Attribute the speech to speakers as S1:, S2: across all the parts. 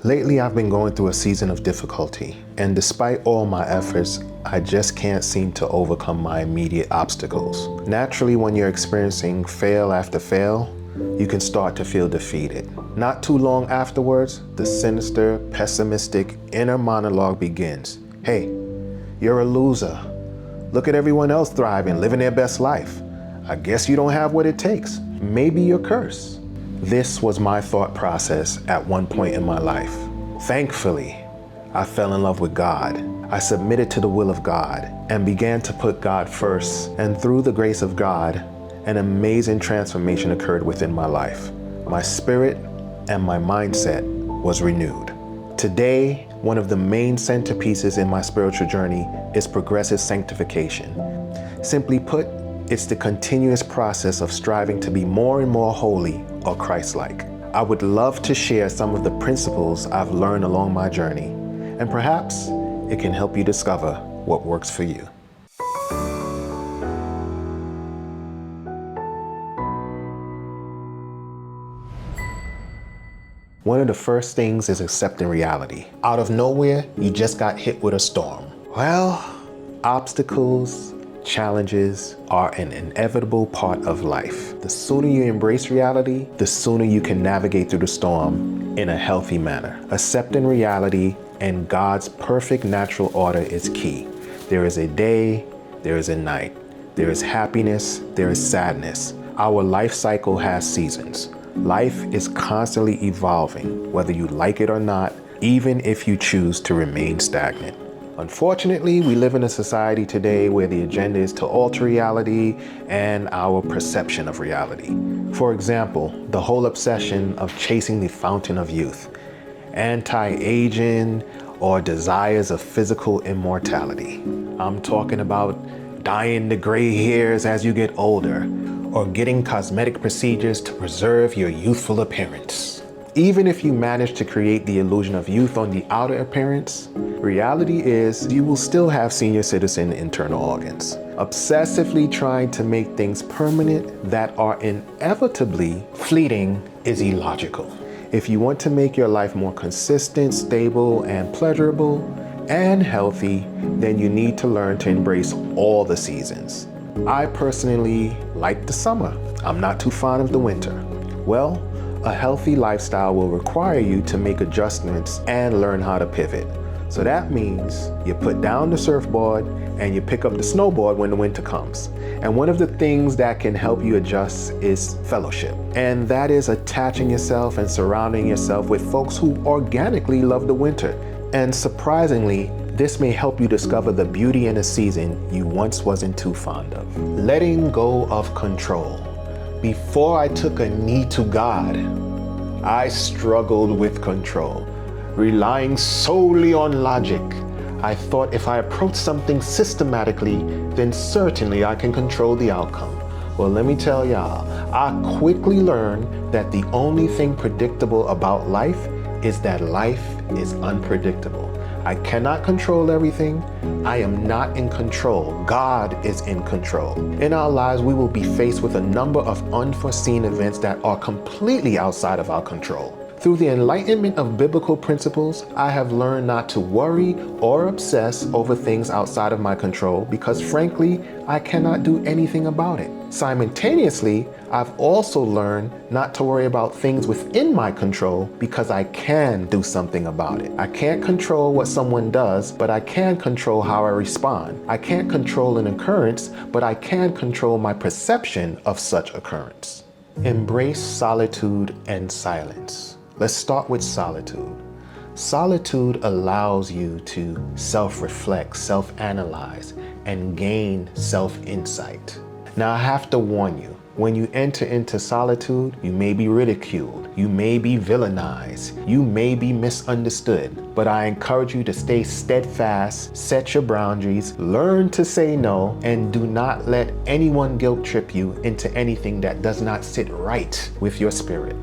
S1: Lately, I've been going through a season of difficulty, and despite all my efforts, I just can't seem to overcome my immediate obstacles. Naturally, when you're experiencing fail after fail, you can start to feel defeated. Not too long afterwards, the sinister, pessimistic inner monologue begins. Hey, you're a loser. Look at everyone else thriving, living their best life. I guess you don't have what it takes. Maybe you're cursed. This was my thought process at one point in my life. Thankfully, I fell in love with God. I submitted to the will of God and began to put God first. And through the grace of God, an amazing transformation occurred within my life. My spirit and my mindset was renewed. Today, one of the main centerpieces in my spiritual journey is progressive sanctification. Simply put, it's the continuous process of striving to be more and more holy or Christ-like. I would love to share some of the principles I've learned along my journey, and perhaps it can help you discover what works for you. One of the first things is accepting reality. Out of nowhere, you just got hit with a storm. Well, obstacles, challenges are an inevitable part of life. The sooner you embrace reality, the sooner you can navigate through the storm in a healthy manner. Accepting reality and God's perfect natural order is key. There is a day, there is a night. There is happiness, there is sadness. Our life cycle has seasons. Life is constantly evolving, whether you like it or not, even if you choose to remain stagnant. Unfortunately, we live in a society today where the agenda is to alter reality and our perception of reality. For example, the whole obsession of chasing the fountain of youth, anti-aging, or desires of physical immortality. I'm talking about dyeing the gray hairs as you get older, or getting cosmetic procedures to preserve your youthful appearance. Even if you manage to create the illusion of youth on the outer appearance, reality is you will still have senior citizen internal organs. Obsessively trying to make things permanent that are inevitably fleeting is illogical. If you want to make your life more consistent, stable, and pleasurable, and healthy, then you need to learn to embrace all the seasons. I personally like the summer. I'm not too fond of the winter. Well, a healthy lifestyle will require you to make adjustments and learn how to pivot. So that means you put down the surfboard and you pick up the snowboard when the winter comes. And one of the things that can help you adjust is fellowship. And that is attaching yourself and surrounding yourself with folks who organically love the winter. And surprisingly, this may help you discover the beauty in a season you once wasn't too fond of. Letting go of control. Before I took a knee to God, I struggled with control. Relying solely on logic, I thought if I approach something systematically, then certainly I can control the outcome. Well, let me tell y'all, I quickly learned that the only thing predictable about life is that life is unpredictable. I cannot control everything. I am not in control. God is in control. In our lives, we will be faced with a number of unforeseen events that are completely outside of our control. Through the enlightenment of biblical principles, I have learned not to worry or obsess over things outside of my control because frankly, I cannot do anything about it. Simultaneously, I've also learned not to worry about things within my control because I can do something about it. I can't control what someone does, but I can control how I respond. I can't control an occurrence, but I can control my perception of such occurrence. Embrace solitude and silence. Let's start with solitude. Solitude allows you to self-reflect, self-analyze, and gain self-insight. Now, I have to warn you, when you enter into solitude, you may be ridiculed, you may be villainized, you may be misunderstood, but I encourage you to stay steadfast, set your boundaries, learn to say no, and do not let anyone guilt trip you into anything that does not sit right with your spirit.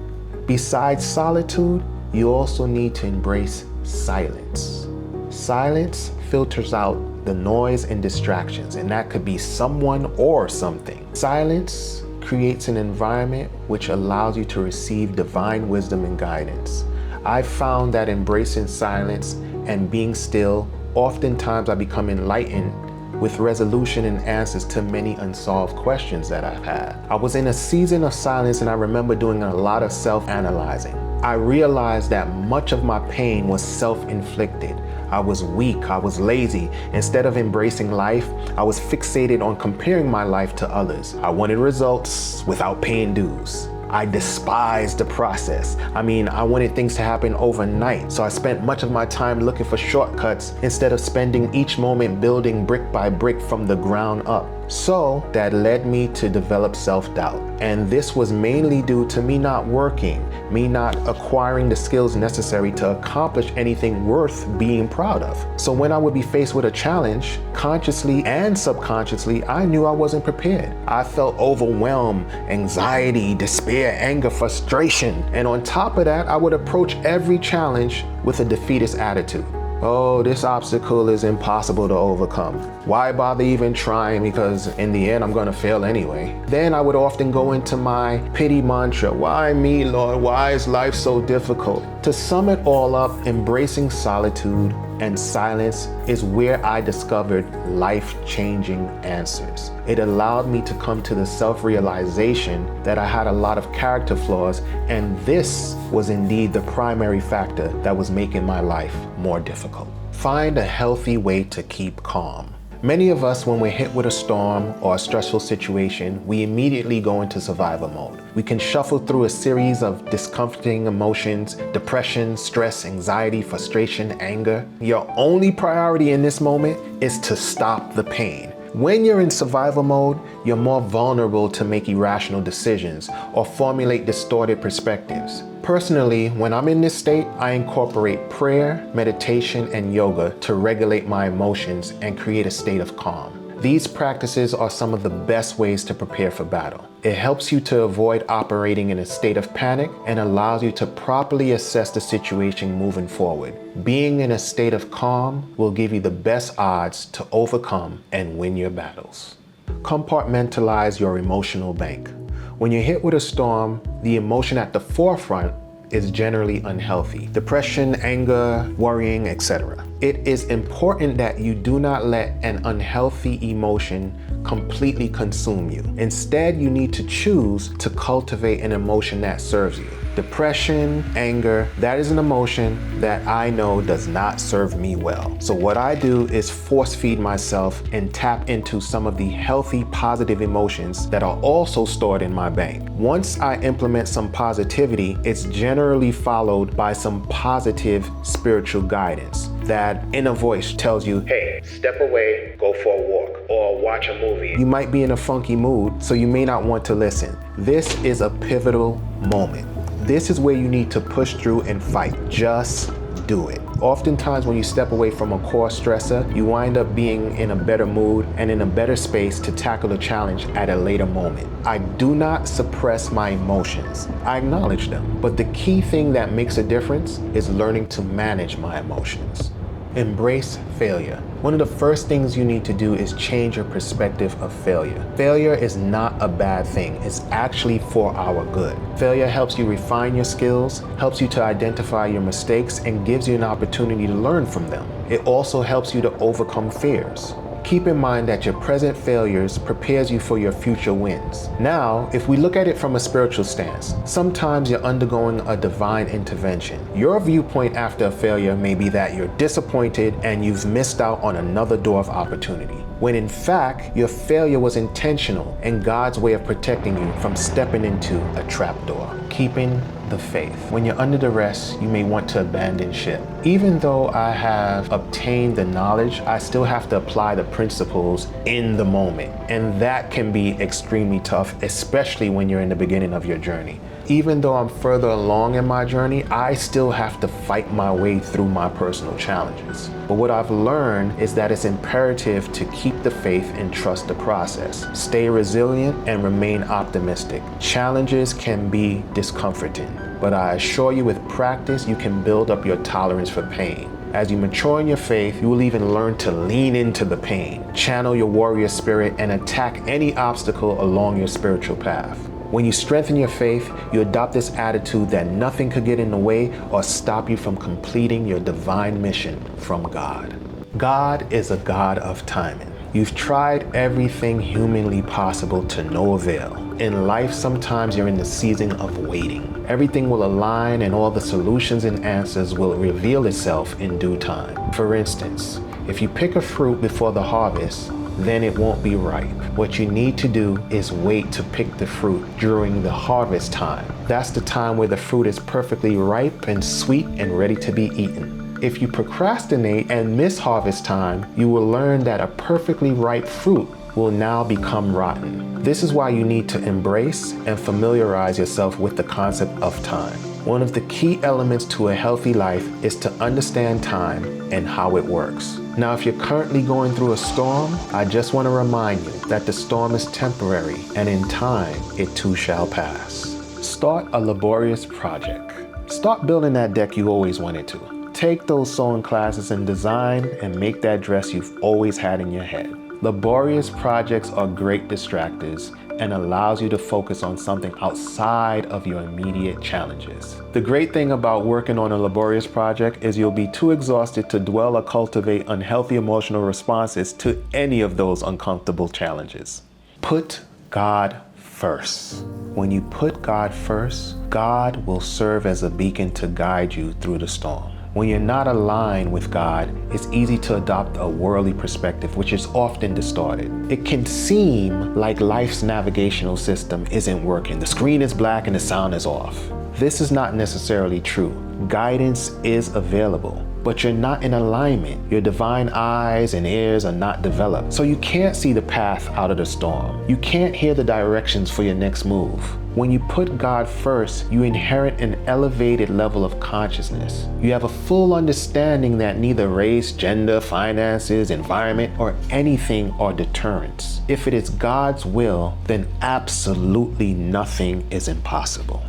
S1: Besides solitude, you also need to embrace silence. Silence filters out the noise and distractions, and that could be someone or something. Silence creates an environment which allows you to receive divine wisdom and guidance. I found that embracing silence and being still, oftentimes I become enlightened with resolution and answers to many unsolved questions that I've had. I was in a season of silence and I remember doing a lot of self-analyzing. I realized that much of my pain was self-inflicted. I was weak, I was lazy. Instead of embracing life, I was fixated on comparing my life to others. I wanted results without paying dues. I despised the process. I wanted things to happen overnight. So I spent much of my time looking for shortcuts instead of spending each moment building brick by brick from the ground up. So that led me to develop self-doubt. And this was mainly due to me not working, me not acquiring the skills necessary to accomplish anything worth being proud of. So when I would be faced with a challenge, consciously and subconsciously, I knew I wasn't prepared. I felt overwhelmed, anxiety, despair, anger, frustration. And on top of that, I would approach every challenge with a defeatist attitude. Oh, this obstacle is impossible to overcome. Why bother even trying, because in the end I'm gonna fail anyway. Then I would often go into my pity mantra, why me, Lord? Why is life so difficult? To sum it all up, embracing solitude and silence is where I discovered life-changing answers. It allowed me to come to the self-realization that I had a lot of character flaws, and this was indeed the primary factor that was making my life more difficult. Find a healthy way to keep calm. Many of us, when we're hit with a storm or a stressful situation, we immediately go into survival mode. We can shuffle through a series of discomforting emotions, depression, stress, anxiety, frustration, anger. Your only priority in this moment is to stop the pain. When you're in survival mode, you're more vulnerable to make irrational decisions or formulate distorted perspectives. Personally, when I'm in this state, I incorporate prayer, meditation, and yoga to regulate my emotions and create a state of calm. These practices are some of the best ways to prepare for battle. It helps you to avoid operating in a state of panic and allows you to properly assess the situation moving forward. Being in a state of calm will give you the best odds to overcome and win your battles. Compartmentalize your emotional bank. When you're hit with a storm, the emotion at the forefront is generally unhealthy. Depression, anger, worrying, etc. It is important that you do not let an unhealthy emotion completely consume you. Instead, you need to choose to cultivate an emotion that serves you. Depression, anger, that is an emotion that I know does not serve me well. So what I do is force feed myself and tap into some of the healthy, positive emotions that are also stored in my bank. Once I implement some positivity, it's generally followed by some positive spiritual guidance. That inner voice tells you, hey, step away, go for a walk, or watch a movie. You might be in a funky mood, so you may not want to listen. This is a pivotal moment. This is where you need to push through and fight. Just do it. Oftentimes when you step away from a core stressor, you wind up being in a better mood and in a better space to tackle the challenge at a later moment. I do not suppress my emotions. I acknowledge them. But the key thing that makes a difference is learning to manage my emotions. Embrace failure. One of the first things you need to do is change your perspective of failure. Failure is not a bad thing. It's actually for our good. Failure helps you refine your skills, helps you to identify your mistakes, and gives you an opportunity to learn from them. It also helps you to overcome fears. Keep in mind that your present failures prepares you for your future wins. Now, if we look at it from a spiritual stance, sometimes you're undergoing a divine intervention. Your viewpoint after a failure may be that you're disappointed and you've missed out on another door of opportunity, when in fact, your failure was intentional and God's way of protecting you from stepping into a trapdoor. Keeping the faith. When you're under duress, you may want to abandon ship. Even though I have obtained the knowledge, I still have to apply the principles in the moment. And that can be extremely tough, especially when you're in the beginning of your journey. Even though I'm further along in my journey, I still have to fight my way through my personal challenges. But what I've learned is that it's imperative to keep the faith and trust the process. Stay resilient and remain optimistic. Challenges can be discomforting, but I assure you with practice, you can build up your tolerance for pain. As you mature in your faith, you will even learn to lean into the pain, channel your warrior spirit, and attack any obstacle along your spiritual path. When you strengthen your faith, you adopt this attitude that nothing could get in the way or stop you from completing your divine mission from God. God is a God of timing. You've tried everything humanly possible to no avail. In life, sometimes you're in the season of waiting. Everything will align and all the solutions and answers will reveal itself in due time. For instance, if you pick a fruit before the harvest, then it won't be ripe. What you need to do is wait to pick the fruit during the harvest time. That's the time where the fruit is perfectly ripe and sweet and ready to be eaten. If you procrastinate and miss harvest time, you will learn that a perfectly ripe fruit will now become rotten. This is why you need to embrace and familiarize yourself with the concept of time. One of the key elements to a healthy life is to understand time and how it works. Now, if you're currently going through a storm, I just want to remind you that the storm is temporary and in time, it too shall pass. Start a laborious project. Start building that deck you always wanted to. Take those sewing classes in design and make that dress you've always had in your head. Laborious projects are great distractors and allows you to focus on something outside of your immediate challenges. The great thing about working on a laborious project is you'll be too exhausted to dwell or cultivate unhealthy emotional responses to any of those uncomfortable challenges. Put God first. When you put God first, God will serve as a beacon to guide you through the storm. When you're not aligned with God, it's easy to adopt a worldly perspective, which is often distorted. It can seem like life's navigational system isn't working. The screen is black and the sound is off. This is not necessarily true. Guidance is available, but you're not in alignment. Your divine eyes and ears are not developed, so you can't see the path out of the storm. You can't hear the directions for your next move. When you put God first, you inherit an elevated level of consciousness. You have a full understanding that neither race, gender, finances, environment, or anything are deterrents. If it is God's will, then absolutely nothing is impossible.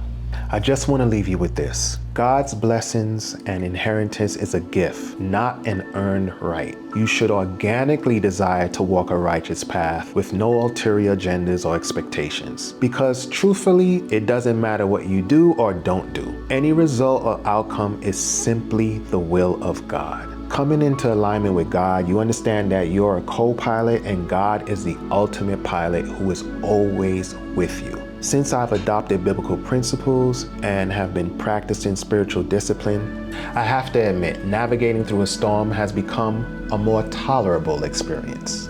S1: I just want to leave you with this. God's blessings and inheritance is a gift, not an earned right. You should organically desire to walk a righteous path with no ulterior agendas or expectations. Because truthfully, it doesn't matter what you do or don't do. Any result or outcome is simply the will of God. Coming into alignment with God, you understand that you're a co-pilot and God is the ultimate pilot who is always with you. Since I've adopted biblical principles and have been practicing spiritual discipline, I have to admit, navigating through a storm has become a more tolerable experience.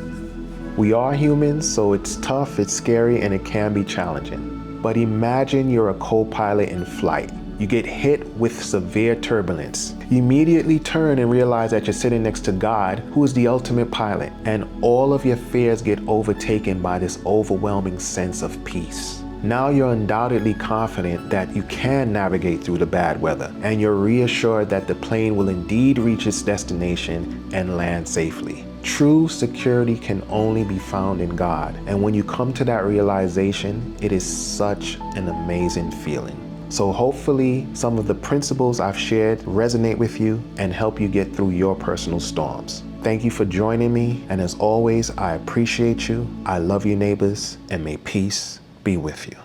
S1: We are humans, so it's tough, it's scary, and it can be challenging. But imagine you're a co-pilot in flight. You get hit with severe turbulence. You immediately turn and realize that you're sitting next to God, who is the ultimate pilot, and all of your fears get overtaken by this overwhelming sense of peace. Now you're undoubtedly confident that you can navigate through the bad weather, and you're reassured that the plane will indeed reach its destination and land safely. True security can only be found in God, and when you come to that realization, it is such an amazing feeling. So hopefully some of the principles I've shared resonate with you and help you get through your personal storms. Thank you for joining me, and as always, I appreciate you. I love you, neighbors, and may peace be with you.